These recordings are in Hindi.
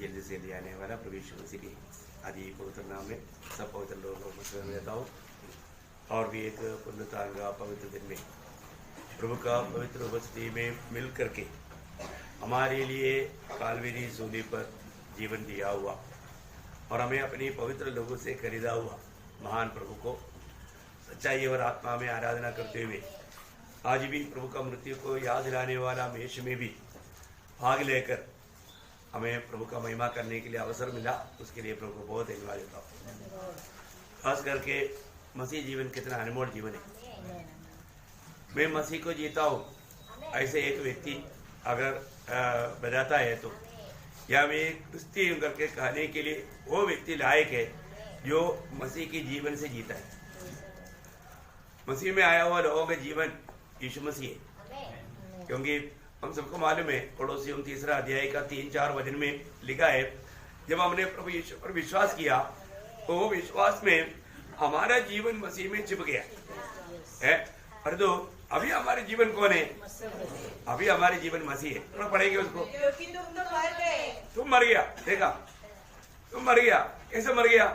जल्दी से ले आने वाला प्रभु यीशु मसीह के आदि पवित्र नाम में सब पवित्र लोगों को स्मरण देता हूँ। और भी एक पुण्यतांगा पवित्र दिन में प्रभु का पवित्र उपस्थिति में मिल करके हमारे लिए कालवेरी सूली पर जीवन दिया हुआ और हमें अपनी पवित्र लोगों से खरीदा हुआ महान प्रभु को सच्चाई और आत्मा में आराधना करते हुए आज भी प्रभु का मृत्यु को याद दिलाने वाला मेष में भी भाग लेकर हमें प्रभु का महिमा करने के लिए अवसर मिला। उसके लिए प्रभु को बहुत धन्यवाद देता हूँ। खास करके मसीह जीवन कितना अनमोल जीवन है। मैं मसीह को जीता हूँ ऐसे एक व्यक्ति अगर बताता है तो या मैं क्रिस्ती हूँ करके कहने के लिए वो व्यक्ति लायक है जो मसीह के जीवन से जीता है। मसीह में आया हुआ लोगों का जीवन यीशु मसीह है। क्योंकि हम सबको मालूम है पड़ोसियों 3 अध्याय का 3-4 वचन में लिखा है जब हमने प्रभु यीशु पर विश्वास किया तो वो विश्वास में हमारा जीवन मसीह में छिप गया है। और तो अभी हमारे जीवन कौन है? अभी हमारे जीवन मसीह है। थोड़ा पढ़ेंगे उसको। तुम मर गया, देखा तुम मर गया। कैसे मर गया?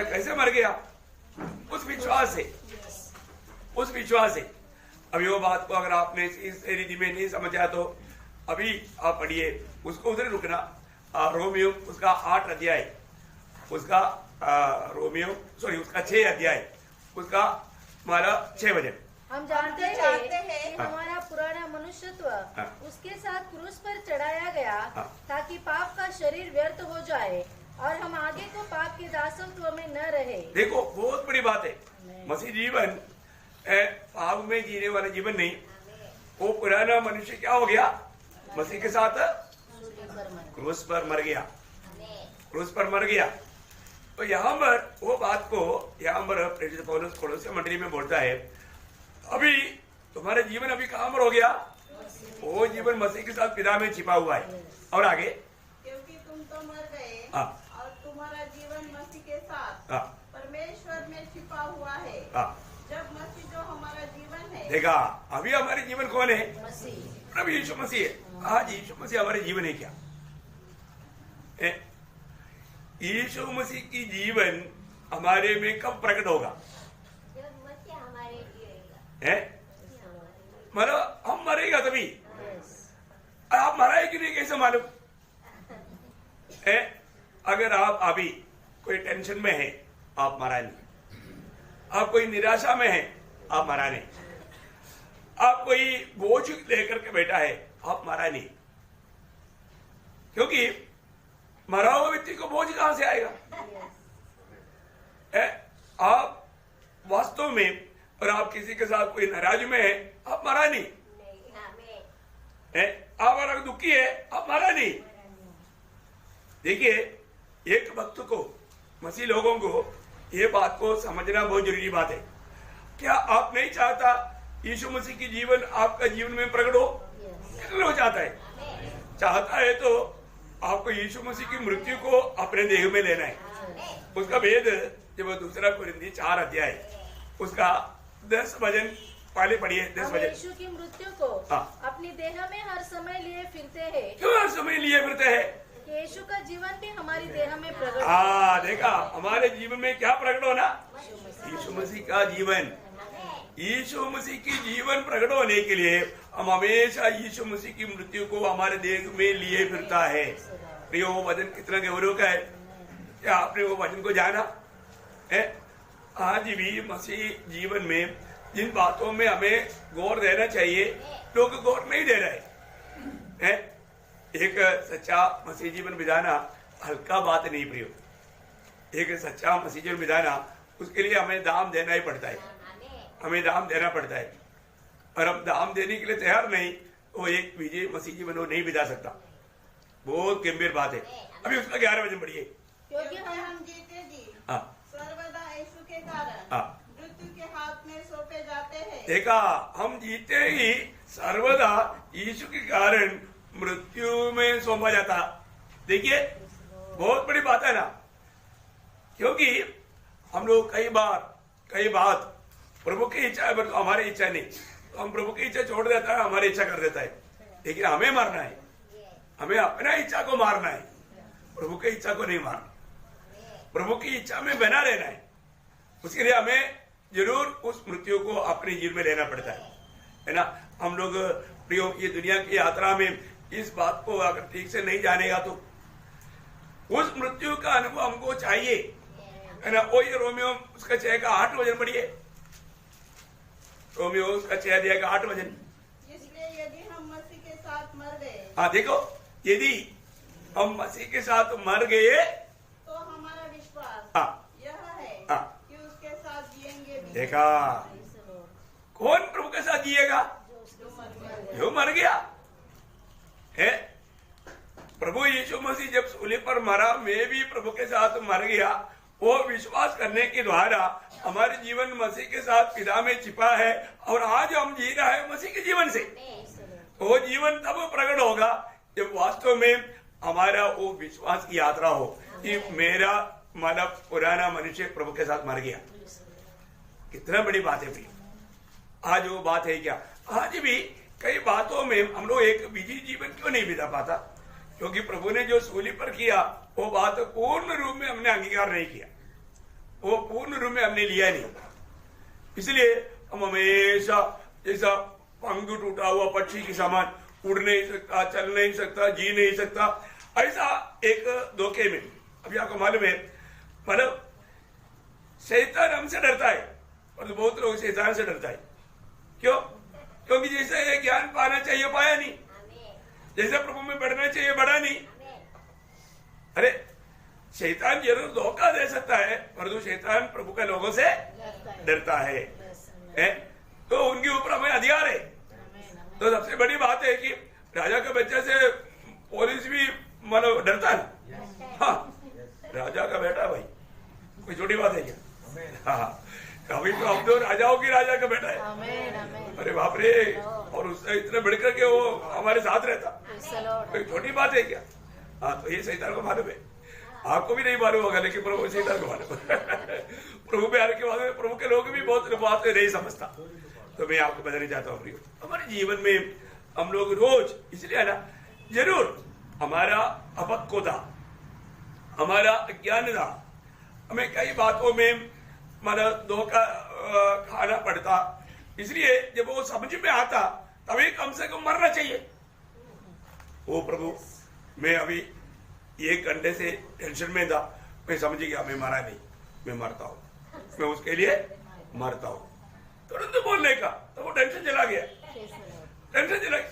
कैसे मर गया? उस विश्वास से, उस विश्वास से। अभी वो बात को अगर आपने इस रीति में नहीं समझा तो अभी आप पढ़िए उसको, उधर रुकना। रोमियो उसका 8 अध्याय, उसका रोमियो सॉरी उसका 6 अध्याय, उसका हमारा 6 वचन। हम जानते हैं कि हमारा पुराना मनुष्यत्व उसके साथ क्रूस पर चढ़ाया गया ताकि पाप का शरीर व्यर्थ हो जाए और हम आगे को पाप के दासत्व में न रहे। देखो बहुत बड़ी बात है। मसीह जीवन पाप में जीने वाला जीवन नहीं, वो पुराना मनुष्य क्या हो गया? मसीह के साथ क्रूस पर मर गया, क्रूस पर मर गया। तो यहाँ पर वो बात को यहाँ पर प्रेरित पौलुस कोलोसे मंडली में बोलता है अभी तुम्हारा जीवन अभी कहाँ पर हो गया? वो जीवन मसीह के साथ पिता में छिपा हुआ है। और आगे क्योंकि तुम तो मर गए और तुम्हारा जीवन मसीह के साथ परमेश्वर में छिपा हुआ है। जब मसीह जो हमारा जीवन है। देखा अभी हमारे जीवन कौन है? मसीह, प्रभु यीशु मसीह है। आज यीशु मसीह हमारे जीवन है क्या? यीशु मसीह की जीवन हमारे में कब प्रकट होगा? जब मसीह हमारे जिएगा। मतलब हम मरेगा तभी। आप मरा है कि नहीं कैसे मालूम है? अगर आप अभी कोई टेंशन में है आप मरा नहीं, आप कोई निराशा में है आप मरा नहीं, आप कोई बोझ लेकर के बैठा है आप मरा नहीं। क्योंकि मरा हुआ व्यक्ति को बोझ कहां से आएगा? आप वास्तव में और आप किसी के साथ कोई नाराज में है आप मरा नहीं, आप अगर दुखी है आप मरा नहीं। देखिए एक भक्त को, मसीह लोगों को ये बात को समझना बहुत जरूरी बात है। क्या आप नहीं चाहता यीशु मसीह की जीवन आपका जीवन में प्रकट हो? कितना लोग चाहता है? चाहता है तो आपको यीशु मसीह की मृत्यु को अपने देह में लेना है। उसका भेद जब 2 कोरिन्थी 4 अध्याय उसका 10 वचन पहले पढ़िए। 10 वचन। यीशु की मृत्यु को अपनी देह में हर समय लिए फिरते हैं। क्यों हर समय लिए फिरते हैं? यीशु का जीवन भी हमारी देह में प्रकट। देखा हमारे जीवन में क्या प्रकट होना? यीशु मसीह का जीवन। यीशु मसीह की जीवन प्रकट होने के लिए हम हमेशा यीशु मसीह की मृत्यु को हमारे देह में लिए फिरता है। प्रियो वो वचन कितना गौरव का है। क्या आपने वो वचन को जाना है? आज भी मसीह जीवन में जिन बातों में हमें गौर देना चाहिए लोग गौर नहीं दे रहे हैं। एक सच्चा मसीह जीवन बिताना हल्का बात नहीं प्रियो। एक सच्चा मसीह जीवन बिताना उसके लिए हमें दाम देना ही पड़ता है, हमें दाम देना पड़ता है। और हम दाम देने के लिए तैयार नहीं वो एक विजय मसीह जीवन वो नहीं बिता सकता। बहुत गंभीर बात है। अभी उसका 11 वचन पढ़िए। क्योंकि हम जीते जी सर्वदा यीशु के कारण मृत्यु के हाथ में सौंपे जाते हैं। देखा हम जीते ही सर्वदा यीशु के कारण मृत्यु में सौंपा जाता। देखिए बहुत बड़ी बात है ना। क्योंकि हम लोग कई बात प्रभु की इच्छा है पर हमारी इच्छा नहीं, तो हम प्रभु की इच्छा छोड़ देता है, हमारी इच्छा कर देता है। लेकिन हमें मरना है, हमें अपना इच्छा को मारना है, प्रभु की इच्छा को नहीं मारना, प्रभु की इच्छा में बना रहना है। उसके लिए हमें जरूर उस मृत्यु को अपने जीवन में लेना पड़ता है ना। हम लोग प्रियो ये दुनिया की यात्रा में इस बात को अगर ठीक से नहीं जानेगा तो उस मृत्यु का अनुभव हमको चाहिए, है ना। वो ये रोमियो उसका 6 का 8 वचन पढ़िए, रोमियो उसका 6 अध्याय का 8 वचन। इसलिए यदि हम मसीह के साथ मर गए, हाँ देखो, यदि हम मसीह के साथ मर गए तो हमारा विश्वास हाँ यह है हाँ कि उसके साथ जिएंगे भी। देखा, कौन प्रभु के साथ जिएगा? जो मर गया है। प्रभु यीशु मसीह जब सूली पर मरा, मैं भी प्रभु के साथ मर गया। वो विश्वास करने के द्वारा हमारे जीवन मसीह के साथ पिता में छिपा है और आज हम जी रहा है मसीह के जीवन से। वो जीवन तब प्रकट होगा जब वास्तव में हमारा वो विश्वास की यात्रा हो कि मेरा मतलब पुराना मनुष्य प्रभु के साथ मर गया। कितना बड़ी बात है भाई। आज वो बात है क्या? आज भी कई बातों में हम लोग एक बिजी जीवन क्यों नहीं बिता पाता? क्योंकि प्रभु ने जो सूली पर किया वो बात पूर्ण रूप में हमने अंगीकार नहीं किया, वो पूर्ण रूप में हमने लिया नहीं। इसलिए हम हमेशा जैसा पंख टूटा हुआ पक्षी के समान उड़ नहीं सकता, चल नहीं सकता, जी नहीं सकता, ऐसा एक धोखे में। अभी आपको मालूम है, मतलब शैतान हमसे डरता है और बहुत लोग शैतान से डरता है। क्यों? क्योंकि जैसे ये ज्ञान पाना चाहिए पाया नहीं, जैसे प्रभु में बढ़ना चाहिए बढ़ा नहीं। अरे शैतान जरूर धोखा दे सकता है, परंतु शैतान प्रभु के लोगों से डरता है, तो उनके ऊपर हमें अधिकार है। तो सबसे बड़ी बात है कि राजा के बच्चे से पुलिस भी मतलब डरता है। हाँ, राजा का बेटा भाई कोई छोटी बात है क्या? हाँ, अभी तो अब तो राजाओं की राजा का बेटा है। अरे बाप रे, और उससे इतने बढ़कर के वो हमारे साथ रहता, कोई छोटी बात है क्या? हाँ, तो ये शैतान को मालूम है, आपको भी नहीं मालूम होगा, लेकिन प्रभु शैतान को मालूम है। प्रभु प्यार के बाद में प्रभु के लोग भी बहुत बात नहीं समझता। तो मैं आपको बताना चाहता हूँ, हमारे जीवन में हम लोग रोज, इसलिए ना जरूर हमारा अपक्वता, हमारा अज्ञान था, हमें कई बातों में मतलब धोखा खाना पड़ता। इसलिए जब वो समझ में आता तभी कम से कम मरना चाहिए। वो प्रभु मैं अभी 1 घंटे से टेंशन में था, मैं समझ गया मैं मरा नहीं, मैं मरता हूँ, मैं उसके लिए मरता हूँ। तुरंत बोलने का तो वो टेंशन चला गया, टेंशन चला गया।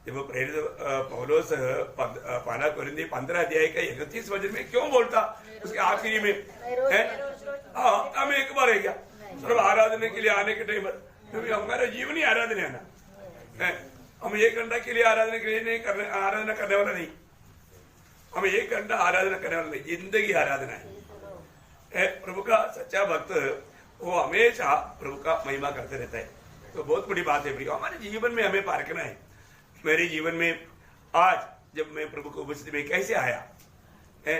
जब प्रेरित पौलुस पहला कोरिन्थी 15 अध्याय का 31 वचन में क्यों बोलता उसके आखिरी में, हफ्ता में 1 बार है क्या सिर्फ आराधना के लिए आने के टाइम पर? क्योंकि हमारा जीवन ही आराधना है ना। हम 1 घंटा के लिए आराधना के लिए नहीं करने, आराधना करने वाला नहीं, हम 1 घंटा आराधना करने वाला नहीं, जिंदगी आराधना है। प्रभु का सच्चा भक्त वो हमेशा प्रभु का महिमा करते रहता है। तो बहुत बड़ी बात है हमारे जीवन में हमें पारखना है। मेरे जीवन में आज जब मैं प्रभु को उपस्थिति में कैसे आया है,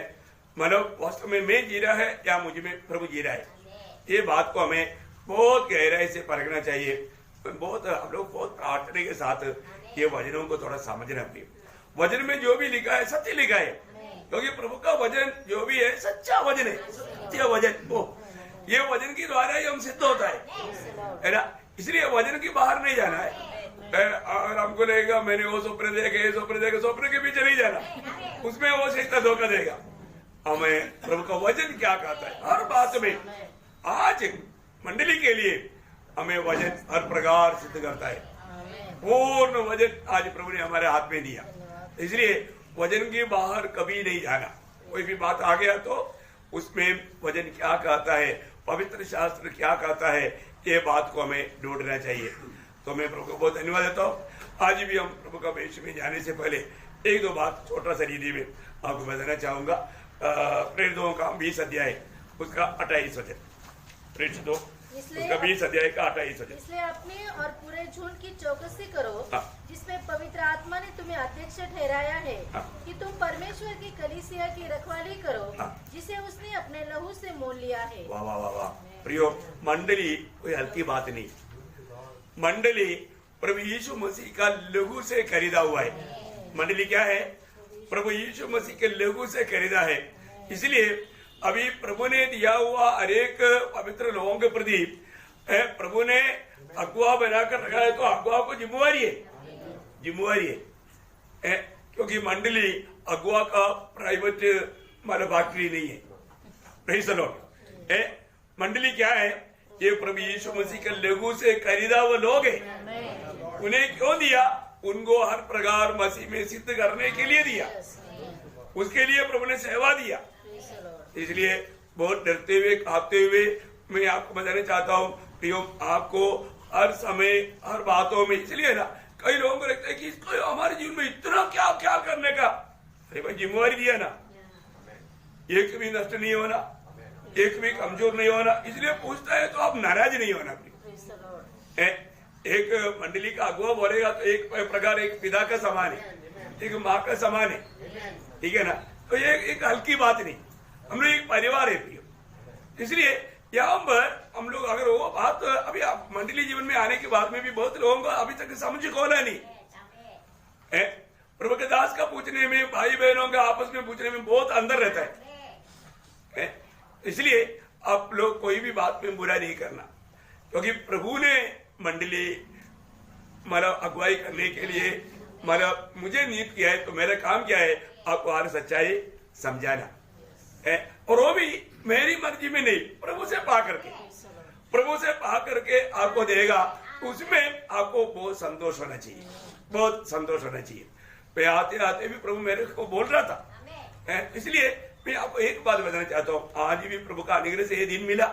मतलब वास्तव में मैं जी रहा है या मुझ में प्रभु जी रहा है, ये बात को हमें बहुत गहराई से परखना चाहिए। बहुत हम लोग बहुत प्रार्थना के साथ ये वचनों को थोड़ा समझना चाहिए। वचन में जो भी लिखा है सत्य लिखा है, क्योंकि प्रभु का वचन जो भी है सच्चा वचन है, सत्य वचन। वो ये वचन के द्वारा ही हम सिद्ध होता है ना। इसलिए वचन की बाहर नहीं जाना है। अगर हमको लगेगा मैंने वो स्वप्न देखे, स्वप्न के पीछे नहीं जाना, उसमें वो शैतान धोखा देगा। हमें प्रभु का वचन क्या कहता है हर बात में। आज मंडली के लिए हमें वचन हर प्रकार सिद्ध करता है। पूर्ण वचन आज प्रभु ने हमारे हाथ में दिया, इसलिए वचन के बाहर कभी नहीं जाना। कोई भी बात आ गया तो उसमें वचन क्या कहता है, पवित्र शास्त्र क्या कहता है, ये बात को हमें ढूंढना चाहिए। तो मैं प्रभु को बहुत धन्यवाद देता हूँ। आज भी हम प्रभु का वेश में जाने से पहले 1-2 बात छोटा सा रीति में आपको बताना चाहूंगा। प्रेरितों का 20 अध्याय उसका 28 वचन, प्रेरित उसका 20 अध्याय का 28 वचन। इसलिए अपने और पूरे झुंड की चौकसी करो, जिसमें पवित्र आत्मा ने तुम्हें अध्यक्ष ठहराया है, कि तुम परमेश्वर की कलीसिया की रखवाली करो, जिसे उसने अपने लहू से मोल लिया है। वाह वाह वाह वाह। प्रियो, मंडली कोई हल्की बात नहीं। मंडली प्रभु यीशु मसीह का लहू से खरीदा हुआ है। मंडली क्या है? प्रभु यीशु मसीह के लहू से खरीदा है। इसलिए अभी प्रभु ने दिया हुआ अनेक पवित्र लोगों के प्रति प्रभु ने अगुवा बनाकर रखा है, तो अगुवा को जिम्मेवारी है, क्योंकि मंडली अगुवा का प्राइवेट फैक्ट्री नहीं है। Praise the Lord. मंडली क्या है? ये प्रभु यीशु मसीह के लहू से खरीदा वो लोग है। उन्हें क्यों दिया? उनको हर प्रकार मसीह में सिद्ध करने के लिए दिया, उसके लिए प्रभु ने सेवा दिया। इसलिए बहुत डरते हुए कांपते हुए मैं आपको बताना चाहता हूँ प्रियो, आपको हर समय हर बातों में, इसलिए ना कई लोगों को लगता है कि इसको हमारे जीवन में इतना क्या क्या करने का। अरे भाई जिम्मेवारी दिया ना, एक भी नष्ट नहीं होना, एक भी कमजोर नहीं होना, इसलिए पूछता है तो आप नाराज नहीं होना। एक मंडली का अगुआ बोलेगा तो एक प्रकार एक पिता का समान है, एक माँ का समान है, ठीक है ना। तो ये एक हल्की बात नहीं, हम लोग एक परिवार है प्रियो। इसलिए यहाँ पर हम लोग अगर वो बात अभी मंडली जीवन में आने के बाद में भी बहुत लोगों को अभी तक समझ खोला नहीं है। प्रभु के दास का पूछने में, भाई बहनों का आपस में पूछने में बहुत अंदर रहता है। इसलिए आप लोग कोई भी बात में बुरा नहीं करना, क्योंकि प्रभु ने मंडली मतलब अगुवाई करने के लिए मतलब मुझे नियुक्त किया है, तो मेरा काम क्या है? आपको हर सच्चाई समझाना है, और वो भी मेरी मर्जी में नहीं, प्रभु से पा करके आपको देगा। उसमें आपको बहुत संतोष होना चाहिए, बहुत संतोष होना चाहिए। मैं आते आते भी प्रभु मेरे को बोल रहा था, इसलिए मैं आपको एक बात बताना चाहता हूँ। आज भी प्रभु का अनुग्रह से ये दिन मिला।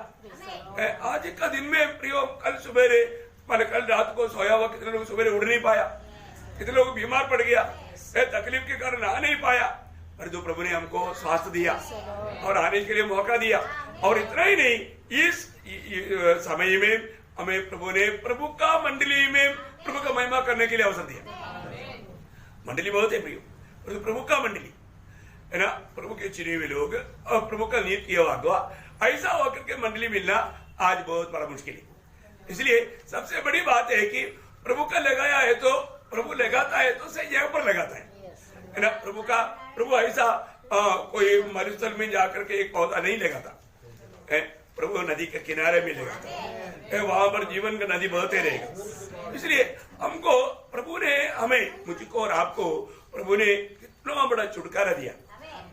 आज का दिन में प्रियो, कल सुबह मतलब कल रात को सोया हुआ कितने लोग सुबह उड़ नहीं पाया, कितने लोग बीमार पड़ गया, तकलीफ के कारण आ नहीं पाया, पर जो प्रभु ने हमको स्वास्थ्य दिया और आने के लिए मौका दिया। और इतना ही नहीं, इस समय में हमें प्रभु ने प्रभु का मंडली में प्रभु का महिमा करने के लिए अवसर दिया। मंडली बहुत है प्रियो, प्रभु का मंडली है ना, प्रभु के चुने हुए लोग और प्रभु का नियुक्त किया हुआ, ऐसा होकर के मंडली मिलना आज बहुत बड़ा मुश्किल है। इसलिए सबसे बड़ी बात है कि प्रभु का लगाया है तो प्रभु लगाता है तो सही जगह पर लगाता है ना। प्रभु ऐसा कोई मरुस्थल में जाकर के एक पौधा नहीं लगाता है, प्रभु नदी के किनारे में लगाता है, वहां पर जीवन का नदी बहते रहेगा। इसलिए हमको प्रभु ने, हमें, मुझको और आपको प्रभु ने कितना बड़ा छुटकारा दिया।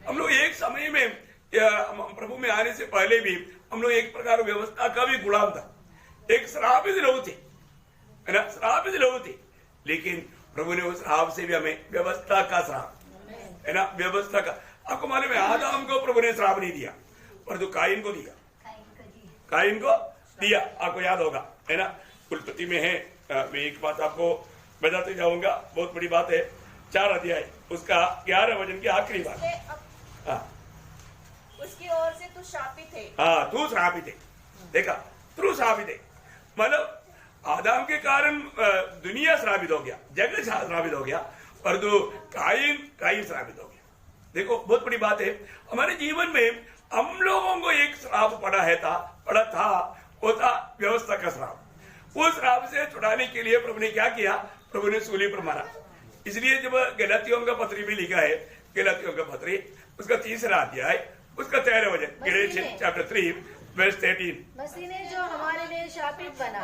हम लोग एक समय में प्रभु में आने से पहले भी हम लोग एक प्रकार व्यवस्था का भी गुलाम था, एक श्रापित लोग थे, है ना, श्रापित लोग थे। लेकिन प्रभु ने उस श्राप से भी हमें व्यवस्था का श्राप, है ना, व्यवस्था का। आपको मालूम है आदम को प्रभु ने श्राप नहीं दिया, पर तो कायन को दिया, कायन को दिया, आपको याद होगा, है ना। कुलपति में है, मैं एक बात आपको बताते जाऊंगा, बहुत बड़ी बात है। 4 अध्याय उसका 11 वचन की आखिरी बात। उसकी ओर से तू शापित है। हाँ, तू श्रापित है, देखा, तू श्रापित है। मतलब आदम के कारण दुनिया श्रापित हो गया, जगत श्रापित हो गया, और तो कायन श्रापित हो गया। देखो बहुत बड़ी बात है। हमारे जीवन में हम लोगों को एक श्राप पड़ा था, वो था व्यवस्था का श्राप। उस श्राप से छुड़ाने के लिए प्रभु ने क्या किया? प्रभु ने सूली पर मारा। इसलिए जब गलातियों का पत्री भी लिखा है, गलातियों का पत्री उसका 3रा अध्याय उसका 13 वचन, गलातियन चैप्टर 3 वर्स 13, मसीह ने जो हमारे लिए शापित बना,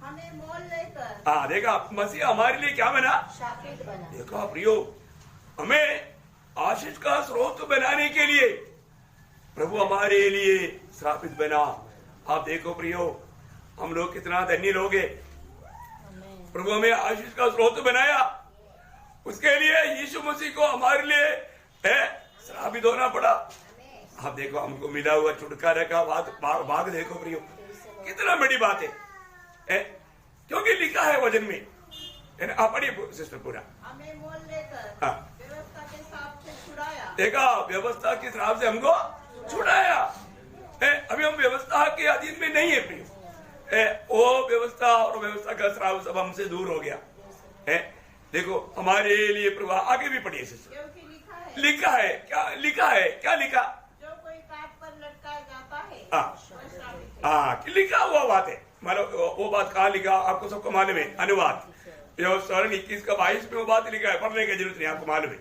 हमें मोल लेकर, हाँ देखा, मसीह हमारे लिए क्या बना? शापित बना। देखा प्रियो, हमें आशीष का स्रोत बनाने के लिए प्रभु हमारे लिए श्रापित बना। आप देखो प्रियो, हम लोग कितना धन्य लोग हैं, प्रभु हमें आशीष का स्रोत बनाया। उसके लिए यीशु मसीह को हमारे लिए श्रापित होना पड़ा। आप देखो, हमको मिला हुआ छुटकारे का भाग देखो प्रियो, कितना बड़ी बात है, क्योंकि लिखा है वचन में, है ना। आप पढ़िए सिस्टर पूरा। हमें मोल लेकर व्यवस्था के श्राप से छुड़ाया। देखा, व्यवस्था के श्राप से हमको छुड़ाया। अभी हम व्यवस्था के अधीन में नहीं है प्रियो, वो व्यवस्था और व्यवस्था का श्राप सब हमसे दूर हो गया है। देखो हमारे लिए प्रभु, आगे भी पढ़िए सिस्टर। लिखा है क्या? लिखा है क्या? लिखा, जो कोई काट पर लटकाया जाता है, लिखा हुआ बात है। मतलब वो बात कहाँ लिखा आपको सबको मालूम है। अनुवाद 21 का 22 में वो बात लिखा है, पढ़ने की जरूरत नहीं, आपको मालूम है।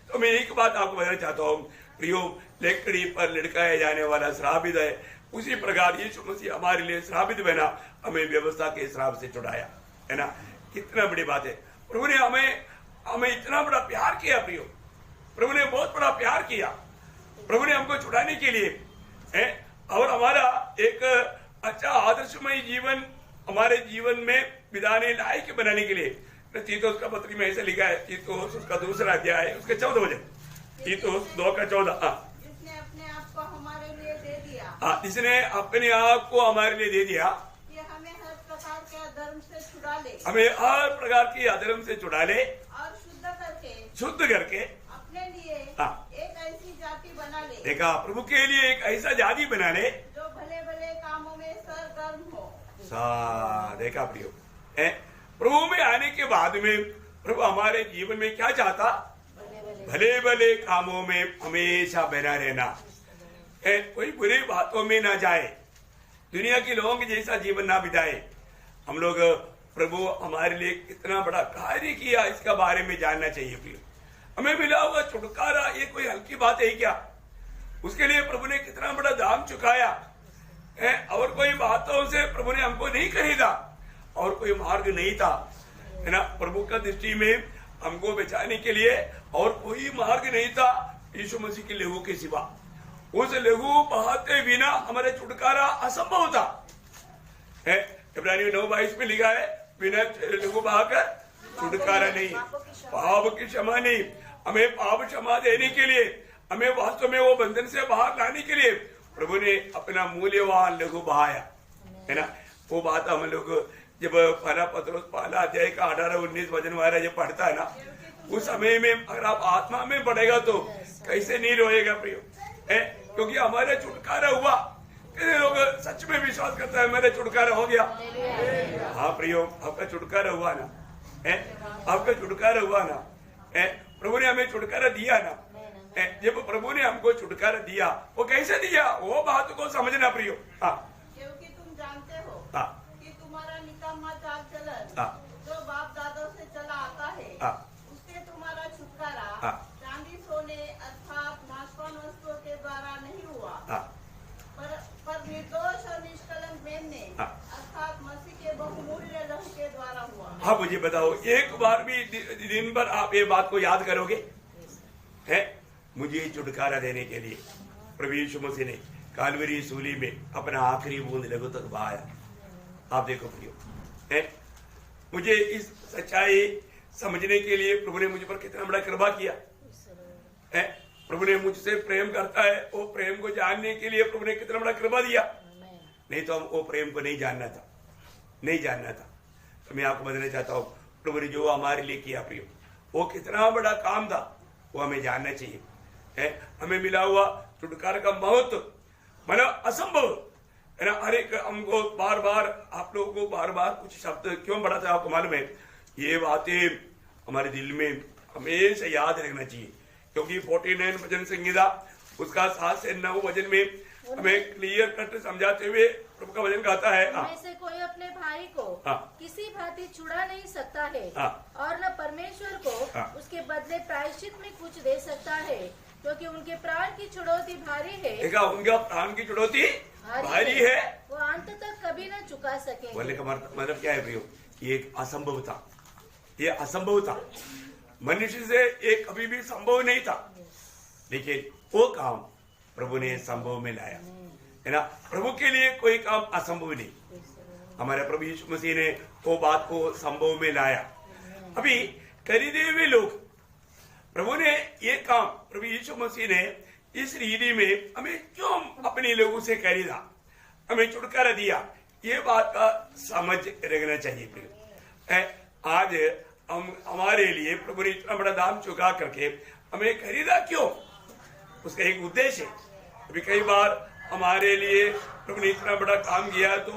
तो मैं एक बात आपको बताना चाहता हूँ प्रियो, लकड़ी पर लटकाया जाने वाला श्रापित है, उसी प्रकार यीशु मसीह हमारे लिए श्रापित बना, हमें व्यवस्था के श्राप से छुड़ाया, है ना। कितना बड़ी बात है। प्रभु ने हमें इतना बड़ा प्यार किया प्रियो, प्रभु ने बहुत बड़ा प्यार किया। प्रभु ने हमको छुड़ाने के लिए है, और हमारा एक अच्छा आदर्शमय जीवन हमारे जीवन में बिताने लायक बनाने के लिए तीतुस का पत्री में ऐसे लिखा है, तीतुस उसका 2 अध्याय उसके 14 वचन, तीतुस 2:14, जिसने अपने आप को हमारे लिए दे दिया, जिसने अपने आप को हमारे लिए दे दिया कि हमें हर प्रकार के अधर्म से छुड़ा ले, हमें हर प्रकार की अधर्म से छुड़ा ले और शुद्ध करके अपने लिए एक ऐसी जाति बना ले, देखा, प्रभु के लिए एक ऐसा जाति बना ले जो भले भले कामों में सरगर्म हो। देखा प्रियो, प्रभु में आने के बाद में प्रभु हमारे जीवन में क्या चाहता, भले भले कामों में हमेशा बना रहना, कोई बुरी बातों में ना जाए, दुनिया के लोगों के जैसा जीवन ना बिताए। हम लोग प्रभु हमारे लिए कितना बड़ा कार्य किया इसका बारे में जानना चाहिए प्रियो। हमें मिला हुआ छुटकारा ये कोई हल्की बात है क्या? उसके लिए प्रभु ने कितना बड़ा दाम चुकाया है, और कोई बातों से प्रभु ने हमको नहीं खरीदा, और कोई मार्ग नहीं था, है ना। प्रभु का दृष्टि में हमको बचाने के लिए और कोई मार्ग नहीं था यीशु मसीह के लहू के सिवा। उस लहू बहाते बिना हमारे छुटकारा असंभव था, है। इब्रानियों 9:22 में लिखा है, बिना लहू बहाकर छुटकारा नहीं, पाप की क्षमा नहीं। हमें पाप क्षमा देने के लिए, हमें वास्तव में वो बंधन से बाहर लाने के लिए प्रभु ने अपना मूल्यवान लहू बहाया, है ना। वो बात हम लोग जब पहला पत्रोस 1 अध्याय का 18-19 वचन वाला जब पढ़ता है ना, उस समय में अगर आप आत्मा में पढ़ेगा तो कैसे नहीं रोएगा प्रियो, क्योंकि हमारे छुटकारा हुआ। कितने लोग सच में विश्वास करता है मेरा छुटकारा हो गया? हाँ प्रियो, आपका छुटकारा हुआ ना, आपका छुटकारा हुआ ना, प्रभु ने हमें छुटकारा दिया ना। जब प्रभु ने हमको छुटकारा दिया, वो कैसे दिया, वो बात को समझना प्रियो। क्योंकि तुम जानते हो कि तुम्हारा निकम्मा चाल चलन जो बाप दादों से चला आता है, उससे तुम्हारा छुटकारा चांदी सोने अर्थात नाशवान वस्तुओं के द्वारा नहीं हुआ, पर निर्दोष और निष्कलंक मेमने अर्थात मसीह के बहुमूल्य लहू के द्वारा हुआ। हाँ, मुझे बताओ, एक बार भी दिन भर आप ये बात को याद करोगे? है, मुझे छुटकारा देने के लिए प्रभु यीशु मसीह ने कालवरी सूली में अपना आखिरी बूंद लहू तक बहाया। आप देखो प्रियो, है, मुझे इस सच्चाई समझने के लिए प्रभु ने मुझ पर कितना बड़ा कृपा किया है। प्रभु ने मुझसे प्रेम करता है, वो प्रेम को जानने के लिए प्रभु ने कितना बड़ा कृपा दिया। नहीं तो हम वो प्रेम को नहीं जानना था, नहीं जानना था। तो मैं आपको बताना चाहता हूँ, प्रभु ने जो हमारे लिए किया प्रियो, वो कितना बड़ा काम था, वो हमें जानना चाहिए, है। हमें मिला हुआ छुटकारा का महत्व मतलब असंभव, है ना। हर एक हमको बार बार, आप लोगों को बार बार कुछ शब्द क्यों बढ़ाता है आपको मालूम है? ये बातें हमारे दिल में हमेशा याद रखना चाहिए, क्योंकि 49 वचन संहिता उसका 7 से 9 वचन में हमें क्लियर कट समझाते हुए प्रभु का वचन कहता है, उनमें से कोई अपने भाई को किसी भांति छुड़ा नहीं सकता है, और न परमेश्वर को उसके बदले प्रायश्चित में कुछ दे सकता है, क्योंकि उनके प्राण की छुड़ौती भारी है। देखा, उनका प्राण की छुड़ौती भारी है, वो अंत तक कभी न चुका सके। बोलने का मतलब क्या है प्रियो? ये एक असंभव था, ये असंभव था, मनुष्य से एक कभी भी संभव नहीं था, लेकिन वो काम प्रभु ने संभव में लाया, है ना। प्रभु के लिए कोई काम असंभव नहीं। हमारे प्रभु यीशु मसीह ने वो बात को संभव में लाया। अभी खरीदे हुए लोग, प्रभु ने ये काम, प्रभु यीशु मसीह ने इस रीति में हमें क्यों अपने लोगों से खरीदा, हमें छुटकारा दिया, ये बात का समझ रखना चाहिए प्रियो। आज हम हमारे लिए प्रभु ने इतना बड़ा दाम चुका करके हमें खरीदा क्यों? उसका एक उद्देश्य है। अभी कई बार हमारे लिए प्रभु ने इतना बड़ा काम किया, तो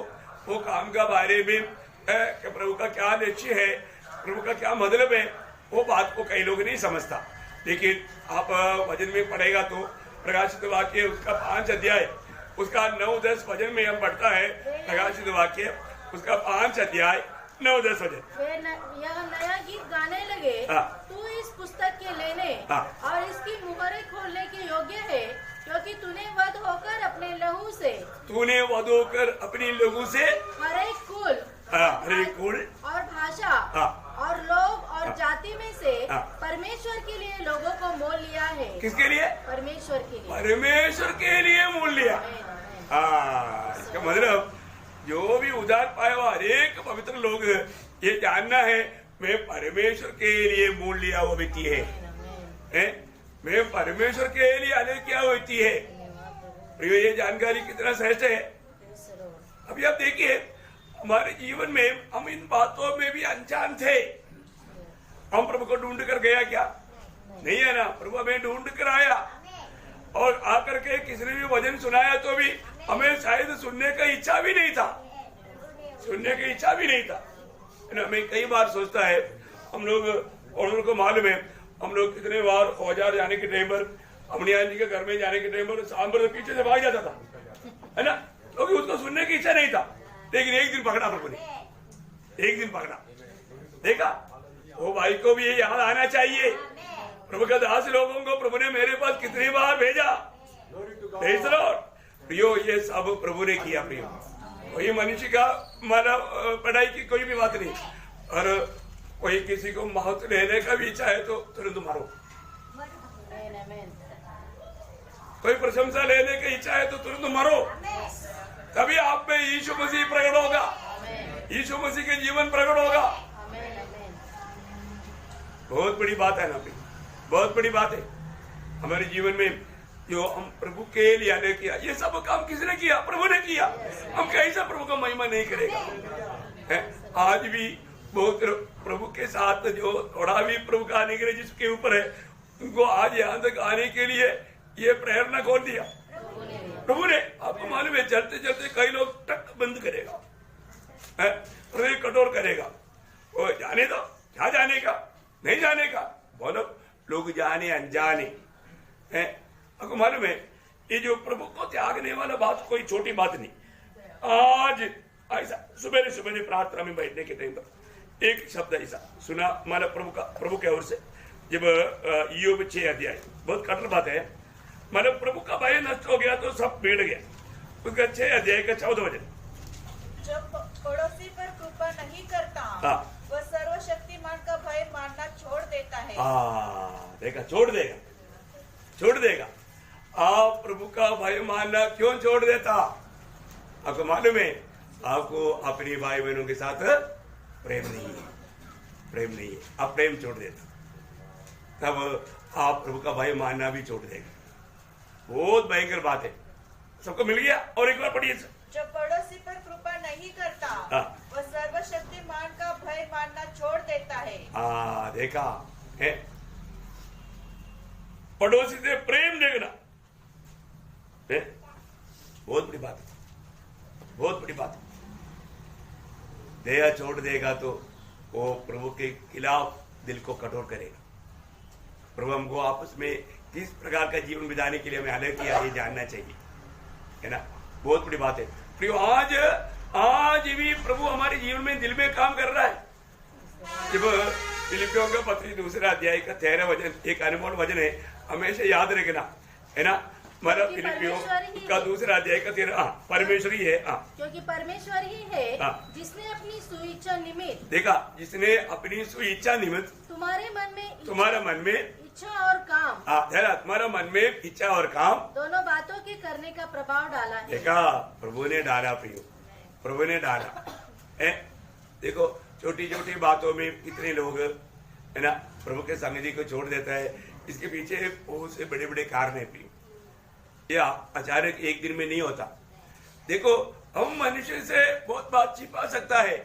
वो काम का बारे में कि प्रभु का क्या लक्ष्य है, प्रभु का क्या मतलब है, वो बात को कई लोग नहीं समझता। लेकिन आप वचन में पढ़ेगा तो प्रकाशित वाक्य उसका 5 अध्याय उसका 9-10 वचन में हम पढ़ता है। प्रकाशित वाक्य उसका 5 अध्याय 9-10 वचन। यह नया गीत गाने लगे, तू इस पुस्तक के लेने और क्योंकि तूने वध होकर अपने लहू से अपनी लहू से हर एक कुल और भाषा और लोग और जाति में से परमेश्वर के लिए लोगों को मोल लिया है। किसके लिए? परमेश्वर के लिए। परमेश्वर के लिए मोल लिया। इसका मतलब जो भी उद्धार पाया हुआ हर एक पवित्र लोग ये जानना है मैं परमेश्वर के लिए मोल लिया हुआ व्यक्ति है, मैं परमेश्वर के लिए अलग किया हुआ व्यक्ति है। ये जानकारी कितना श्रेष्ठ है। अभी आप देखिए हमारे जीवन में हम इन बातों में भी अनजान थे। हम प्रभु को ढूंढ कर गया क्या? नहीं है ना। प्रभु हमें ढूंढ कर आया और आकर के किसी ने भी वचन सुनाया तो भी हमें शायद सुनने का इच्छा भी नहीं था, हमें कई बार सोचता है हम लोग, और उनको मालूम है हम लोग कितने बार औजार जाने के टाइम पर, अमनिया जी के घर में जाने के टाइम पर शाम पर पीछे से भाग जाता था, है ना, क्योंकि उसको सुनने की इच्छा नहीं था। लेकिन एक दिन पकड़ा प्रभु ने, एक दिन पकड़ा, देखा वो भाई को भी ये याद आना चाहिए प्रभु का दास लोगों को प्रभु ने मेरे पास कितनी बार भेजा। प्रियो ये सब प्रभु ने किया। प्रियो कोई मनुष्य का मानव पढ़ाई की कोई भी बात नहीं, और कोई किसी को महत्व लेने का भी इच्छा है तो तुरंत मारो, कोई प्रशंसा लेने की इच्छा है तो तुरंत मारो, तभी आप में यीशु मसीह प्रकट होगा, यीशु मसीह के जीवन प्रकट होगा। बहुत बड़ी बात है ना भाई, बहुत बड़ी बात है हमारे जीवन में जो हम प्रभु के लिए आने किया। ये सब काम किसने किया? प्रभु ने किया। हम कैसा प्रभु का महिमा नहीं करेगा? आज भी बहुत प्रभु के साथ जो थोड़ा भी प्रभु का आने के लिए जिसके ऊपर है, उनको आज यहाँ तक आने के लिए ये प्रेरणा कौन दिया? प्रभु ने। आपको मालूम है चलते चलते कई लोग टक बंद करेगा, हृदय कठोर करेगा, वो जाने दो, क्या जाने का, नहीं जाने का, बोलो लोग जाने अनजाने हैं। आपको मालूम है ये जो प्रभु को त्यागने वाला बात कोई छोटी बात नहीं। आज ऐसा सुबह सुबह प्रार्थना में बैठने के टाइम पर एक शब्द ऐसा सुना हमारा प्रभु के ओर से, जब ईयोब 6 अध्याय, बहुत कठोर बात है, मतलब प्रभु का भय नष्ट हो गया तो सब बिगड़ गया। उसका 6 अध्याय का 14 वचन, जब पड़ोसी पर कृपा नहीं करता वह सर्वशक्तिमान का भय मानना छोड़ देता है। देखा, छोड़ देगा। आप प्रभु का भय मानना क्यों छोड़ देता? आपको मालूम है आपको अपने भाई बहनों के साथ प्रेम नहीं है, आप प्रेम छोड़ देता, तब आप प्रभु का भय मानना भी छोड़ देगा। बहुत भयंकर बात है। सबको मिल गया? और एक बार पढ़िए। जब पड़ोसी पर कृपा नहीं करता वह सर्वशक्तिमान का भय मानना छोड़ देता है। देखा है, पड़ोसी से प्रेम देखना है, बहुत बड़ी बात है, बहुत बड़ी बात है। दया छोड़ देगा तो वो प्रभु के खिलाफ दिल को कठोर करेगा। प्रभु हमको आपस में किस प्रकार का जीवन बिताने के लिए हमें अलग किया ये जानना चाहिए, है ना। बहुत बड़ी बात है। प्रियो आज भी प्रभु हमारे जीवन में दिल में काम कर रहा है। जब फिलिपियों का पत्री 2 अध्याय का 13 वचन एक अनमोल वचन है, हमेशा याद रखना, है ना। मतलब फिलिपियों का 2 अध्याय का 13, परमेश्वर ही है, क्योंकि परमेश्वर ही है जिसने अपनी सुइच्छा निमित्त, देखा, जिसने अपनी सुइच्छा निमित्त तुम्हारे मन में इच्छा और काम, तुम्हारा मन में इच्छा और काम दोनों बातों के करने का प्रभाव डाला है। देखा, प्रभु ने डाला। प्रियो प्रभु ने डाला है। देखो छोटी छोटी बातों में कितने लोग, है ना, प्रभु के संगति को छोड़ देता है। इसके पीछे बहुत से बड़े बड़े कारण है। प्रियो या अचानक एक दिन में नहीं होता। देखो हम मनुष्य से बहुत बात छिपा सकता है,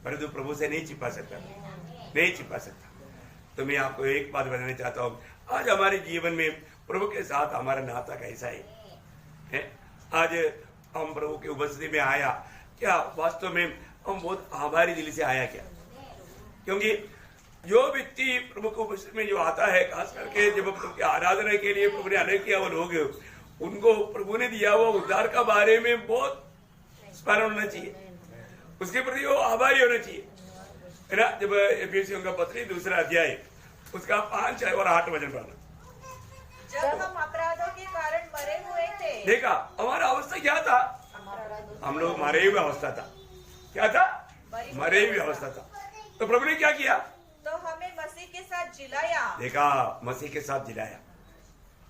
परंतु प्रभु से नहीं छिपा सकता। तो मैं आपको एक बात बताना चाहता हूँ, आज हमारे जीवन में प्रभु के साथ हमारा नाता कैसा है? आज हम प्रभु की उपस्थिति में आया क्या? वास्तव में हम बहुत आभारी दिल से आया क्या? क्योंकि जो व्यक्ति प्रभु की उपस्थिति में जो आता है, खास करके जब प्रभु की आराधना के लिए प्रभु ने अलग किया वो लोग, उनको प्रभु ने दिया हुआ उद्धार का बारे में बहुत स्मरण होना चाहिए, उसके प्रति वो आभारी होना चाहिए, है ना। जब एफिसियों का पत्री 2 अध्याय उसका 5 और 8 वचन पढ़ना। जब हम अपराधों के कारण मरे हुए थे। देखा हमारा अवस्था क्या था, हम लोग मरे हुए अवस्था था। क्या था? मरे हुए अवस्था था। तो प्रभु ने क्या किया? तो हमें मसीह के साथ जिलाया। देखा, मसीह के साथ जिलाया,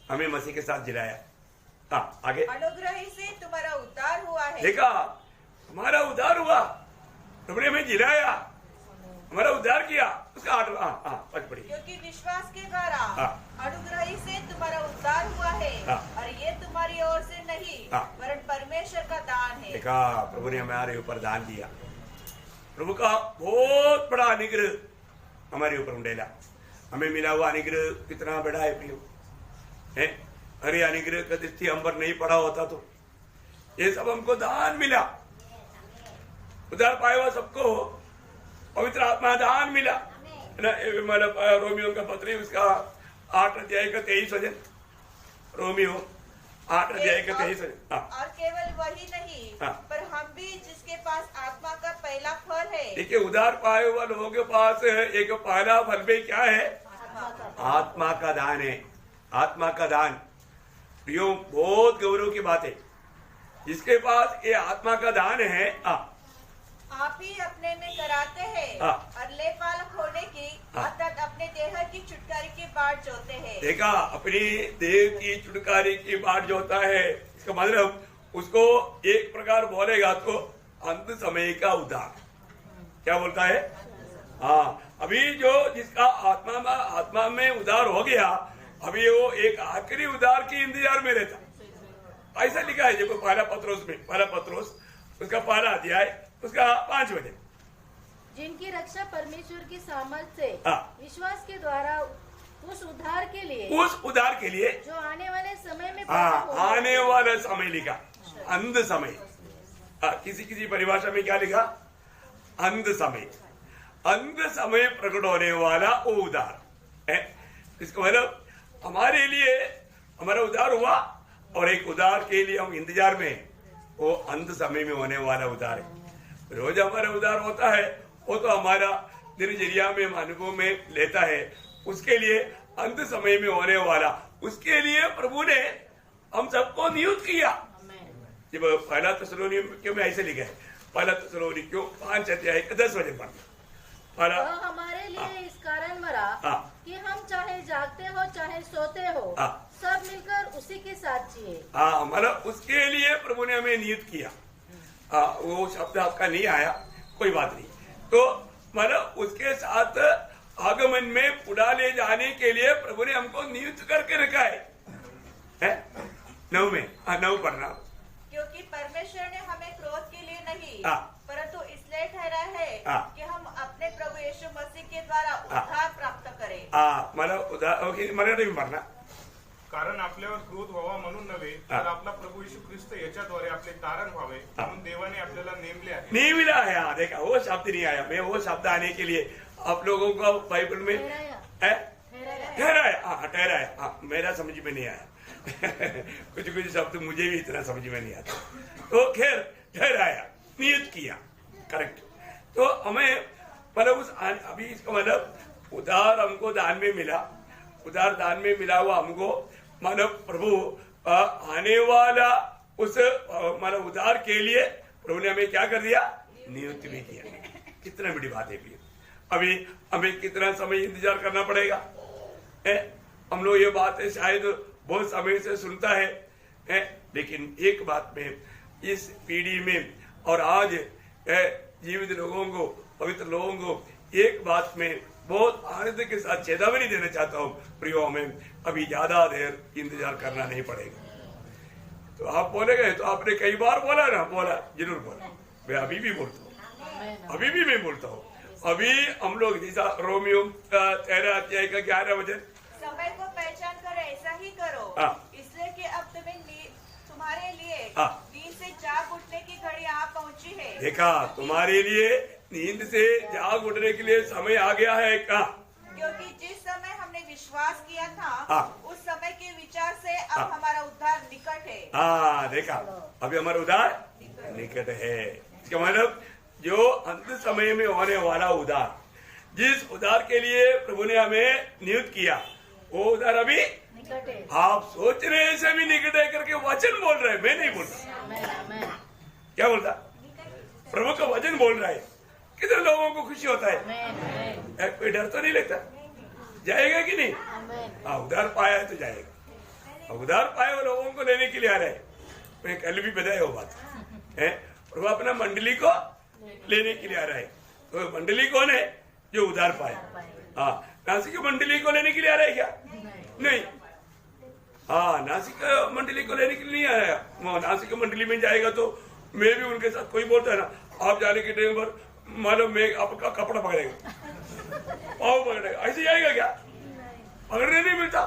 हमें मसीह के साथ जिलाया। हाँ आगे। अनुग्रह ही से तुम्हारा उद्धार हुआ है। देखा, हमारा उद्धार हुआ, प्रभु ने हमें जिलाया, हमारा उद्धार किया। उसका पढ़िए। क्योंकि विश्वास के द्वारा अनुग्रह ही से तुम्हारा उद्धार हुआ है, और ये तुम्हारी ओर से नहीं वरन परमेश्वर का दान है। देखा, प्रभु ने हमारे ऊपर दान दिया। प्रभु का बहुत बड़ा अनुग्रह हमारे ऊपर उंडेला। हमें मिला हुआ अनुग्रह कितना बड़ा है प्रियो, है? अरे अनुग्रह का दृष्टि हम पर नहीं पड़ा होता तो ये सब हमको दान मिला। उद्धार पाया हुआ सबको पवित्र आत्मा दान मिला ना। मतलब रोमियो का पत्र उसका 8 अध्याय का 23 वचन, रोमियो 8 अध्याय का 23 वचन। और केवल वही नहीं पर हम भी जिसके पास आत्मा का पहला फल है। देखिए, उद्धार पाए हुआ लोगों के पास एक पहला फल भी क्या है? आत्मा का दान है। आत्मा का दान प्रियो बहुत गौरव की बात है। जिसके पास ये आत्मा का दान है, आप ही अपने में कराते हैं और लेपालक होने की अर्थात अपने देह की छुटकारे की बाट जोते हैं। देखा, अपनी देह की छुटकारे की बाट जोता है। इसका मतलब उसको एक प्रकार बोलेगा तो अंत समय का उद्धार। क्या बोलता है? हाँ, अभी जो जिसका आत्मा में उद्धार हो गया, अभी वो एक आखिरी उद्धार की इंतजार में रहता। ऐसा लिखा है जब पहला पत्रोस उसका पहला अध्याय उसका 5 वचन। जिनकी रक्षा परमेश्वर की सामर्थ्य से विश्वास के द्वारा उस उद्धार के लिए जो आने वाले समय में आने वाला समय लिखा, अंत समय। किसी परिभाषा में क्या लिखा? अंत समय प्रकट होने वाला वो उद्धार है। इसका मतलब हमारे लिए हमारा उद्धार हुआ और एक उद्धार के लिए हम इंतजार में, वो अंत समय में होने वाला उद्धार है। रोज हमारा उद्धार होता है, वो तो हमारा दिनचर्या में अनुभव में लेता है। उसके लिए अंत समय में होने वाला, उसके लिए प्रभु ने हम सबको नियुक्त किया। जब पहला थिस्सलुनीकियों में ऐसे लिखा है, पहला थिस्सलुनीकियों 5 अध्याय 10 वचन पर हमारे लिए इस कारण मरा कि हम चाहे जागते हो चाहे सोते हो सब मिलकर उसी के साथ जिए। मतलब उसके लिए प्रभु ने हमें नियुक्त किया। वो शब्द आपका नहीं आया, कोई बात नहीं। तो मतलब उसके साथ आगमन में पुड़ा ले जाने के लिए प्रभु ने हमको नियुक्त करके रखा है? 9 में 9 पढ़ना। क्योंकि परमेश्वर ने हमें क्रोध के लिए नहीं परंतु इसलिए ठहरा है कि हम अपने प्रभु यीशु मसीह के द्वारा उद्धार प्राप्त करें। मतलब उद्धार मराठी में पढ़ना। कारण आपल्यावर क्रोध व्हावा म्हणून नव्हे तर आपला प्रभु यीशु ख्रिस्त याच्याद्वारे आपले तारण व्हावे म्हणून देवाने आपल्याला नेमले आहे। नेमिला है। देखा, वो शब्द नहीं आया। मैं वो शब्द आने के लिए आप लोगों को बाइबल में ठहराया। मेरा समझ में नहीं आया। कुछ शब्द मुझे भी इतना समझ में नहीं आता। तो खैर ठहराया, नियुक्त किया, करेक्ट। तो हमें मतलब उस अभी इसका मतलब उद्धार हमको दान में मिला। उद्धार दान में मिला हुआ हमको मानव प्रभु आने वाला उस मानव उद्धार के लिए प्रभु ने हमें क्या कर दिया? नियुक्त भी किया। कितना बड़ी बात है भी। अभी हमें कितना समय इंतजार करना पड़ेगा? हम लोग ये बात है शायद बहुत समय से सुनता है, लेकिन एक बात में इस पीढ़ी में और आज जीवित लोगों को, पवित्र लोगों को एक बात में बहुत आनंद के साथ चेतावनी देना चाहता हूँ, प्रियो, हमें अभी ज्यादा देर इंतजार करना नहीं पड़ेगा। तो आप बोले गए तो आपने कई बार बोला ना, बोला जरूर बोला। मैं अभी भी बोलता हूँ, अभी भी मैं बोलता हूँ। अभी हम लोग जैसा रोमियो 13 अध्याय का 11 वचन, समय को पहचान कर ऐसा ही करो इसलिए कि अब तुम्हारे लिए नींद से जाग उठने की घड़ी आ पहुंची है। देखा, तुम्हारे लिए नींद से जाग उठने के लिए समय आ गया है का? क्योंकि जिस समय हमने विश्वास किया था उस समय के विचार से अब हमारा उद्धार निकट है। देखा, अभी हमारा उद्धार निकट है। इसका मतलब जो अंत समय में होने वाला उद्धार, जिस उद्धार के लिए प्रभु ने हमें नियुक्त किया, वो उद्धार अभी आप सोच रहे से भी निकट है करके वचन बोल रहे हैं, मैं नहीं बोल रहा। क्या बोलता? प्रभु का वचन बोल रहा है। कितने लोगों को खुशी होता है? कोई डर तो नहीं लगता? जाएगा कि नहीं? हाँ, उधार पाया है तो जाएगा। उधार पाए वो लोगों को लेने के लिए आ रहे हैं। मैं कल भी बताया वो बात है। प्रभु अपना मंडली को लेने के लिए आ रहा है। तो मंडली कौन है? जो उधार पाए। हाँ, नासिक मंडली को लेने के लिए आ रहा है क्या? नहीं। हाँ, नासिक मंडली को लेने के लिए नहीं आया। नासिक मंडली में जाएगा तो मैं भी उनके साथ, कोई बोलता है ना, आप जाने के टाइम पर मालूम मैं आपका कपड़ा पकड़ेगा, पाव पकड़ेगा, ऐसे जाएगा क्या? पकड़ने नहीं मिलता।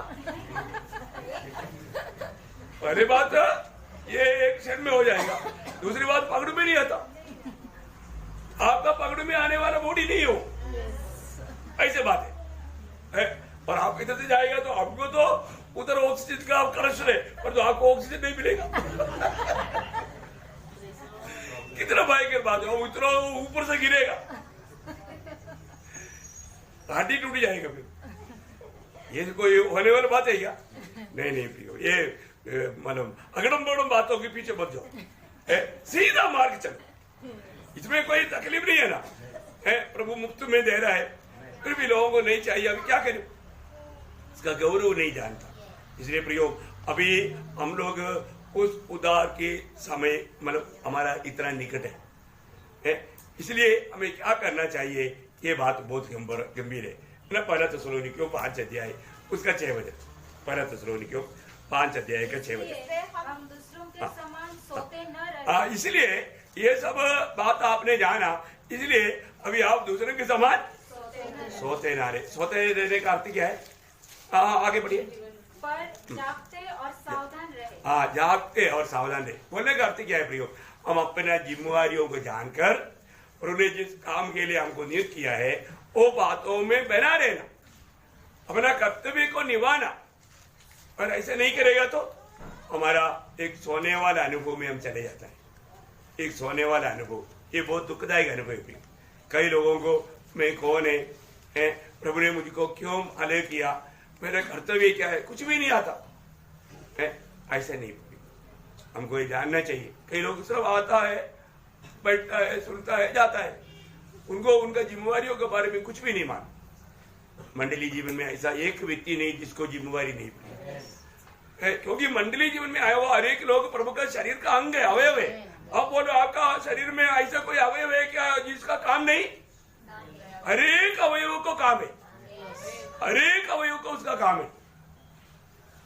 पहली बात ये एक क्षण में हो जाएगा। दूसरी बात, पकड़ में नहीं आता। आपका पकड़ में आने वाला बॉडी नहीं हो, ऐसे बात है। और आप इधर से जाएगा तो आपको तो उधर ऑक्सीजन का क्रश है, पर तो आपको ऑक्सीजन नहीं मिलेगा। कितना भयंकर बात है। उतना ऊपर से गिरेगा, हड्डी टूट जाएगा। फिर ये कोई होने वाली बात है क्या? नहीं नहीं प्रियो, ये मतलब अगड़म बगड़म बातों के पीछे मत जाओ। सीधा मार्ग चलो, इसमें कोई तकलीफ नहीं है ना। प्रभु मुफ्त में दे रहा है, फिर भी लोगों को नहीं चाहिए। अभी क्या करें? इसका गौरव नहीं जानता। इसलिए प्रियो, अभी हम लोग उस उधार के समय मतलब हमारा इतना निकट है, इसलिए हमें क्या करना चाहिए? ये बात बहुत गंभीर है ना। पहला थिस्सलुनीकियों 5 अध्याय उसका 6 वचन। पहला थिस्सलुनीकियों 5 अध्याय का 6 वचन। हम दूसरों के समान सोते न रहे। इसलिए ये सब बात आपने जाना, इसलिए अभी आप दूसरों के समान सोते ना रहे। सोते रहने का अर्थ क्या है? आगे बढ़िए। पर जागते और सावधान रहे। हाँ, जागते और सावधान रहे। बोलने का अर्थ क्या है प्रियो? हम अपने जिम्मेवारियों को जानकर और उन्हें जिस काम के लिए हमको नियुक्त किया है वो बातों में बना रहना, अपना कर्तव्य को निभाना। और ऐसे नहीं करेगा तो हमारा एक सोने वाला अनुभव में हम चले जाता है। एक सोने वाला अनुभव, ये बहुत दुखदायक अनुभव है। कई लोगों को मैं कौन है, प्रभु ने मुझको क्यों अलग किया, मेरा कर्तव्य क्या है, कुछ भी नहीं आता है। ऐसे नहीं, हमको ये जानना चाहिए। कई लोग सब आता है, बैठता है, सुनता है, जाता है, उनको उनका जिम्मेवारियों के बारे में कुछ भी नहीं मालूम। मंडली जीवन में ऐसा एक व्यक्ति नहीं जिसको जिम्मेवारी नहीं पड़ी, क्योंकि मंडली जीवन में आया हुआ हर एक लोग प्रभु का शरीर का अंग है, अवयव है। अब बोलो, आपका शरीर में ऐसा कोई अवयव है क्या जिसका काम नहीं? हर एक अवयव को काम है, हर एक अवयव को उसका काम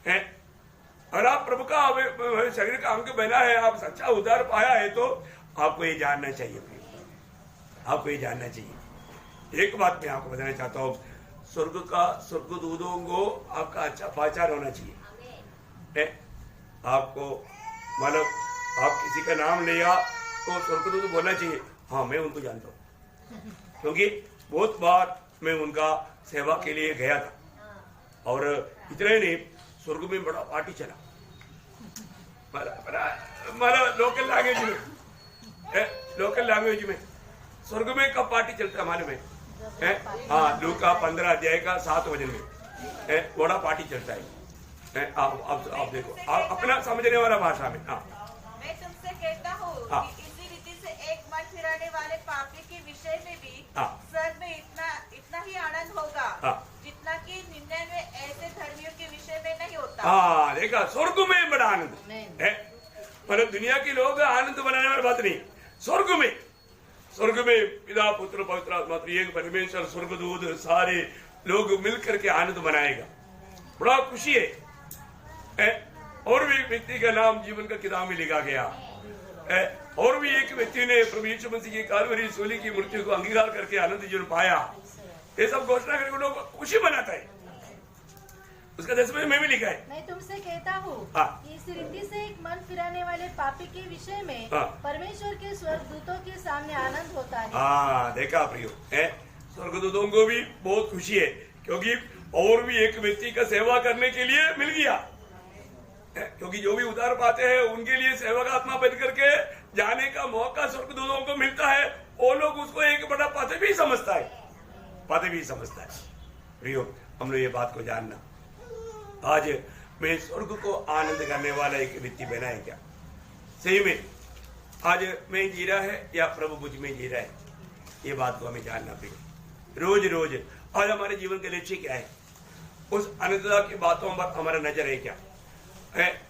है। और आप प्रभु का शरीर का अंग बना है, आप सच्चा उद्धार पाया है, तो आपको ये जानना चाहिए। आपको ये जानना चाहिए। एक बात मैं आपको बताना चाहता हूँ, स्वर्गदूतों को आपका अच्छा पहचान होना चाहिए। आपको मतलब आप किसी का नाम लिया तो स्वर्गदूत बोलना चाहिए, हाँ मैं उनको जानता हूँ, क्योंकि बहुत बार मैं उनका सेवा के लिए गया था। और इतना नहीं, स्वर्ग में बड़ा पार्टी चला, लोकल लैंग्वेज में स्वर्ग में कब पार्टी चलता है मालूम है? हाँ, लूका 15 अध्याय का 7 वचन में बड़ा पार्टी चलता है। आप देखो, आप अपना समझने वाला भाषा में। हाँ, मैं तुमसे कहता हूँ कि इसी रीति से एक मन फिराने वाले पापी के विषय में भी स्वर्ग में इतना ही आनंद होगा जितना कि 99 ऐसे धर्मियों के विषय में नहीं होता। हाँ, देखा, स्वर्ग में बड़ा आनंद है। मतलब दुनिया के लोग आनंद बनाने वाली बात नहीं, स्वर्ग में पिता पुत्र पवित्र आत्मा एक परमेश्वर स्वर्गदूत सारे लोग मिलकर के आनंद मनाएगा, बड़ा खुशी है। और भी एक व्यक्ति का नाम जीवन का किताब में लिखा गया। और भी एक व्यक्ति ने प्रभु यीशु मसीह की कालवरी सूली की मृत्यु को अंगीकार करके आनंद जीवन पाया। ये सब घोषणा करके लोग खुशी मनाता है। उसका 10वें में भी लिखा है, मैं तुमसे कहता हूँ इस रीति से एक मन फिराने वाले पापी के विषय में परमेश्वर के स्वर्गदूतों के सामने आनंद होता है। हाँ, देखा प्रियो, स्वर्गदूतों को भी बहुत खुशी है, क्योंकि और भी एक व्यक्ति का सेवा करने के लिए मिल गया। क्योंकि जो भी उधार पाते हैं उनके लिए सेवक आत्मा बन करके जाने का मौका स्वर्गदूतों को मिलता है। वो लोग उसको एक बड़ा पदवी समझता है। प्रियो, हम लोग ये बात को जानना। आज में स्वर्ग को आनंद करने वाला एक व्यक्ति बना है क्या? सही में आज मैं जी रहा है या प्रभु मुझ में जी रहा है, ये बात को हमें जानना पड़ेगा। रोज रोज आज हमारे जीवन के लक्ष्य क्या है, उस अनंतता की बातों पर हमारा नजर है क्या?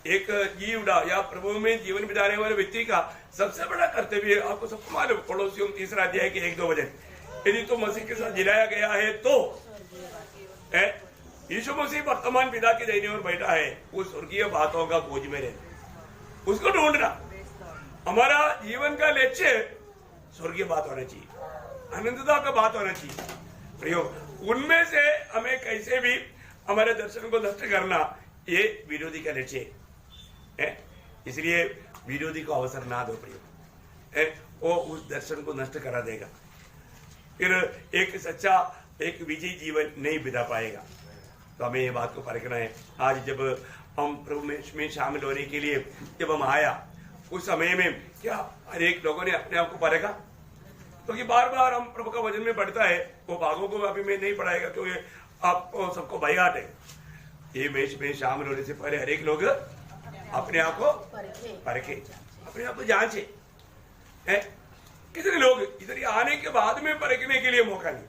एक जीवड़ा या प्रभु में जीवन बिताने वाले व्यक्ति का सबसे बड़ा कर्तव्य आपको सबको मालूम, कोलोसियों 3 अध्याय के 1-2 वचन, यदि तो मसीह के साथ जिलाया गया है तो यीशु मसीह वर्तमान पिता के दाहिने ओर बैठा है, उस स्वर्गीय बातों का खोज में रहना, उसको ढूंढना। हमारा जीवन का लक्ष्य स्वर्गीय बात होना चाहिए, अनंतता का बात होना चाहिए। प्रयोग उनमें से हमें कैसे भी हमारे दर्शन को नष्ट करना, ये विरोधी का लक्ष्य है। इसलिए विरोधी को अवसर ना दो प्रयोग, वो उस दर्शन को नष्ट करा देगा, फिर एक सच्चा एक विजयी जीवन नहीं बिता पाएगा। तो हमें ये बात को परखना है। आज जब हम प्रभु में शामिल होने के लिए जब हम आया, उस समय में क्या हर एक लोगों ने अपने आप को परखा? क्योंकि बार बार हम प्रभु का वचन में बढ़ता है, वो भागों को अभी मैं नहीं पढ़ाएगा क्योंकि आपको सबको भयाट है। ये मैच में शामिल होने से पहले हर एक लोग अपने आप को परखे, अपने आप को जांचे। कितने लोग इधर आने के बाद में परखने के लिए मौका नहीं,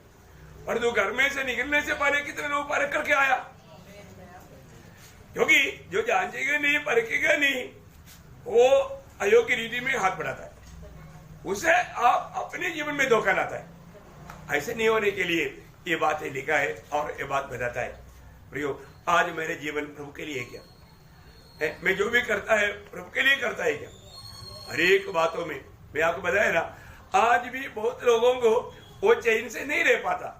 और तो घर में से निकलने से पहले कितने लोग परख करके आया। क्योंकि जो जांचेगा नहीं, परखेगा नहीं, वो अयोग्य रीति में हाथ बढ़ाता है, उसे आप अपने जीवन में धोखा लाता है। ऐसे नहीं होने के लिए ये बातें लिखा है और ये बात बताता है। प्रियो, आज मेरे जीवन प्रभु के लिए क्या है? मैं जो भी करता है प्रभु के लिए करता है क्या? हर एक बातों में मैं आपको बताया ना, आज भी बहुत लोगों को वो चैन से नहीं रह पाता,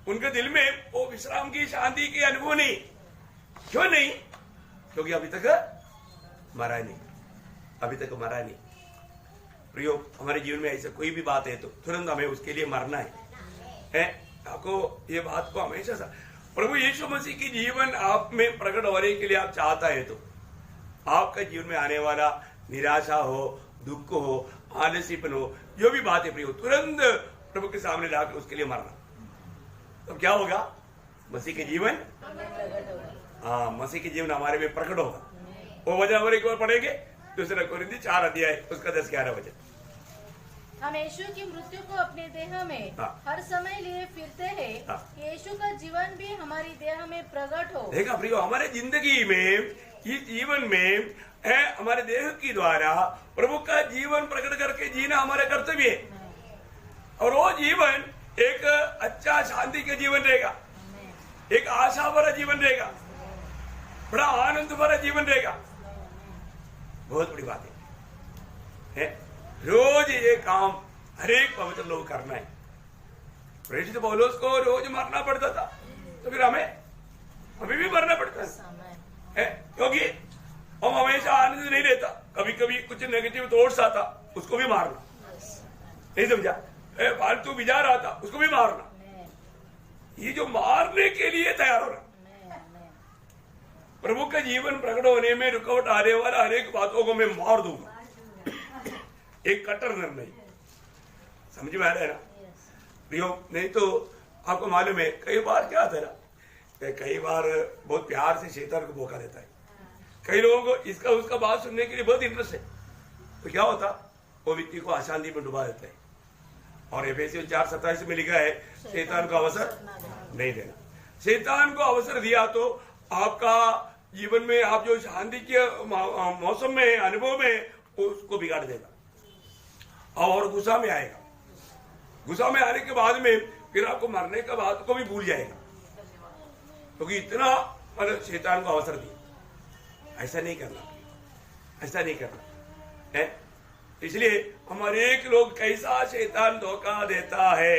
उनके दिल में वो विश्राम की शांति की अनुभव नहीं। क्यों नहीं? क्योंकि अभी तक मरा नहीं, अभी तक मरा नहीं। प्रियो, हमारे जीवन में ऐसा कोई भी बात है तो तुरंत हमें उसके लिए मरना है। आपको ये बात को हमेशा सा प्रभु यीशु मसीह की जीवन आप में प्रकट होने के लिए आप चाहता है तो आपका जीवन में आने वाला निराशा हो, दुख हो, आलसीपन हो, जो भी बात है प्रियो, तुरंत प्रभु के सामने लाकर उसके लिए मरना। तो क्या होगा? मसीह के जीवन, हाँ, मसीह के जीवन हमारे में प्रकट होगा। वो वजह हमारे एक बार पढ़ेंगे, 2 कोरिन्थी 4 अध्याय उसका 10-11 वचन। हम यीशु की मृत्यु को अपने देह में हर समय लिए फिरते हैं, यीशु का जीवन भी हमारी देह में प्रकट हो। देखा प्रियो, हमारे जिंदगी में, इस जीवन में हमारे देह की द्वारा प्रभु का जीवन प्रकट करके जीना हमारा कर्तव्य है। और वो जीवन एक अच्छा शांति का जीवन रहेगा, एक आशा भरा जीवन रहेगा, बड़ा आनंद भरा जीवन रहेगा। बहुत बड़ी बात है। रोज ये काम हर एक पवित्र लोग करना है। प्रेषित पौलुस को रोज मरना पड़ता था, तो फिर हमें भी मरना पड़ता है। क्योंकि हम हमेशा आनंद नहीं रहता, कभी कभी कुछ नेगेटिव थॉट्स आता, उसको भी मारना, नहीं समझा? फालतू विचार आता, उसको भी मारना। ये जो मारने के लिए तैयार हो रहा, प्रभु का जीवन प्रकट होने में रुकावट आने वाला हर एक बातों को मैं मार दूंगा। एक कट्टर निर्णय, समझ में आ रहा है ना प्रियो? नहीं तो आपको मालूम है कई बार क्या होता है ना, कई बार बहुत प्यार से शैतान को धोखा देता है। कई लोगों को इसका उसका बात सुनने के लिए बहुत इंटरेस्ट है, तो क्या होता, वो व्यक्ति को अशांति में डुबा देता है। और एफेसियों 4:27 में लिखा है, शैतान को अवसर नहीं देना। शैतान को अवसर दिया तो आपका जीवन में आप जो शांति के मौसम में, अनुभव में, उसको बिगाड़ देगा और गुस्सा में आएगा। गुस्सा में आने के बाद में फिर आपको मरने का बात को भी भूल जाएगा, क्योंकि इतना मतलब शैतान को अवसर दिया। ऐसा नहीं करना, ऐसा नहीं करना है। इसलिए हमारे एक लोग कैसा शैतान धोखा देता है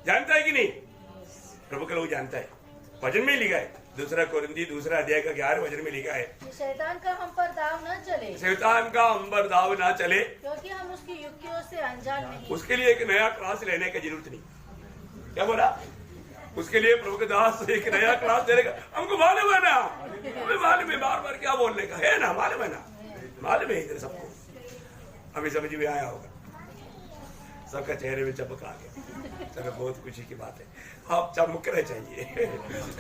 जानता है कि नहीं? प्रभु का लोग जानता है। वचन में लिखा है, 2 कोरिन्थी 2 अध्याय का 11 वचन में लिखा है, शैतान का हम पर दाव न चले, शैतान का हम पर दाव ना चले, क्योंकि हम उसकी युक्तियों से अनजान नहीं। उसके लिए एक नया क्लास लेने की जरूरत नहीं। क्या बोला? उसके लिए प्रभु के दास एक नया क्लास देने का हमको मालूम है ना, हमें मालूम है, बार बार क्या बोलने का है ना, मालूम है ना, मालूम है इधर सबको, हमें समझ में आया होगा। सबका चेहरे में चमक आ गया। चलो बहुत खुशी की बात है। आप चमकना चाहिए,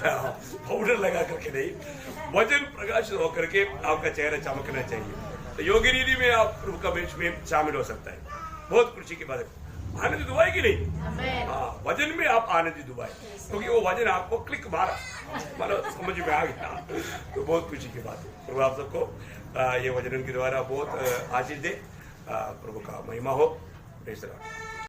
पाउडर लगा करके नहीं, वजन प्रकाशित होकर के आपका चेहरा चमकना चाहिए। तो योग्य रीति में आप प्रभु का बेंच में शामिल हो सकता है। बहुत खुशी की बात है। आनंदित हुआ है कि नहीं? हाँ, वजन में आप आनंदित हुआ है, क्योंकि वो वजन आपको क्लिक मारा, मतलब समझ में आ गया। तो बहुत खुशी की बात है। प्रभु आप सबको ये वजन के द्वारा बहुत आशीष दे। प्रभु का महिमा हो।